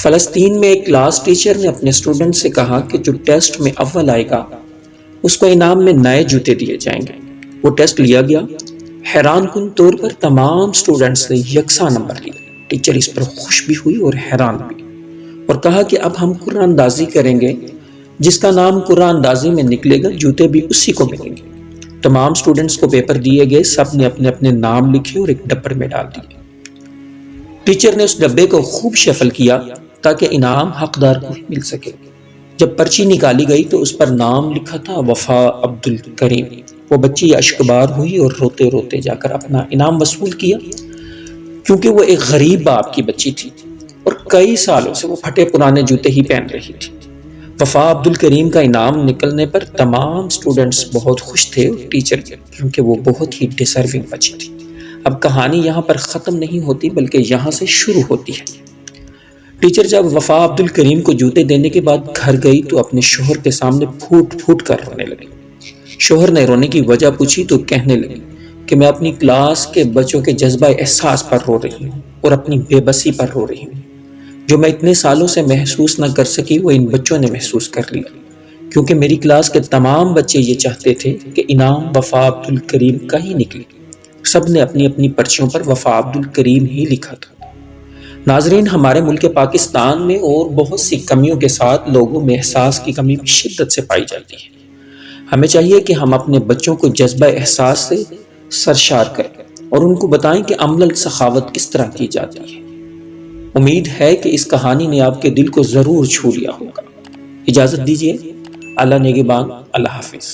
فلسطین میں ایک کلاس ٹیچر نے اپنے اسٹوڈنٹ سے کہا کہ جو ٹیسٹ میں اول آئے گا اس کو انعام میں نئے جوتے دیے جائیں گے۔ وہ ٹیسٹ لیا گیا، حیران کن طور پر تمام اسٹوڈنٹس نے یکساں نمبر لیے۔ ٹیچر اس پر خوش بھی ہوئی اور حیران بھی، اور کہا کہ اب ہم قرآن اندازی کریں گے، جس کا نام قرآن اندازی میں نکلے گا جوتے بھی اسی کو ملیں گے۔ تمام اسٹوڈنٹس کو پیپر دیے گئے، سب نے اپنے اپنے نام لکھے اور ایک ڈبر میں ڈال دیے۔ ٹیچر نے اس ڈبے کو خوب شفل کیا تاکہ انعام حقدار کو ہی مل سکے۔ جب پرچی نکالی گئی تو اس پر نام لکھا تھا وفا عبد الکریم۔ وہ بچی اشکبار ہوئی اور روتے روتے جا کر اپنا انعام وصول کیا، کیونکہ وہ ایک غریب باپ کی بچی تھی اور کئی سالوں سے وہ پھٹے پرانے جوتے ہی پہن رہی تھی۔ وفا عبد الکریم کا انعام نکلنے پر تمام اسٹوڈنٹس بہت خوش تھے اور ٹیچر بھی، کیونکہ وہ بہت ہی ڈیزرونگ بچی تھی۔ اب کہانی یہاں پر ختم نہیں ہوتی بلکہ یہاں سے شروع ہوتی ہے۔ ٹیچر جب وفا عبد الکریم کو جوتے دینے کے بعد گھر گئی تو اپنے شوہر کے سامنے پھوٹ پھوٹ کر رونے لگی۔ شوہر نے رونے کی وجہ پوچھی تو کہنے لگی کہ میں اپنی کلاس کے بچوں کے جذبہ احساس پر رو رہی ہوں اور اپنی بے بسی پر رو رہی ہوں۔ جو میں اتنے سالوں سے محسوس نہ کر سکی وہ ان بچوں نے محسوس کر لیا، کیونکہ میری کلاس کے تمام بچے یہ چاہتے تھے کہ انعام وفا عبد الکریم کا ہی نکلے۔ سب نے اپنی اپنی پرچیوں پر وفا عبد الکریم ہی لکھا تھا۔ ناظرین، ہمارے ملک پاکستان میں اور بہت سی کمیوں کے ساتھ لوگوں میں احساس کی کمی بھی شدت سے پائی جاتی ہے۔ ہمیں چاہیے کہ ہم اپنے بچوں کو جذبہ احساس سے سرشار کریں اور ان کو بتائیں کہ عملاً سخاوت کس طرح کی جاتی ہے۔ امید ہے کہ اس کہانی نے آپ کے دل کو ضرور چھو لیا ہوگا۔ اجازت دیجیے، اللہ نگہبان، اللہ حافظ۔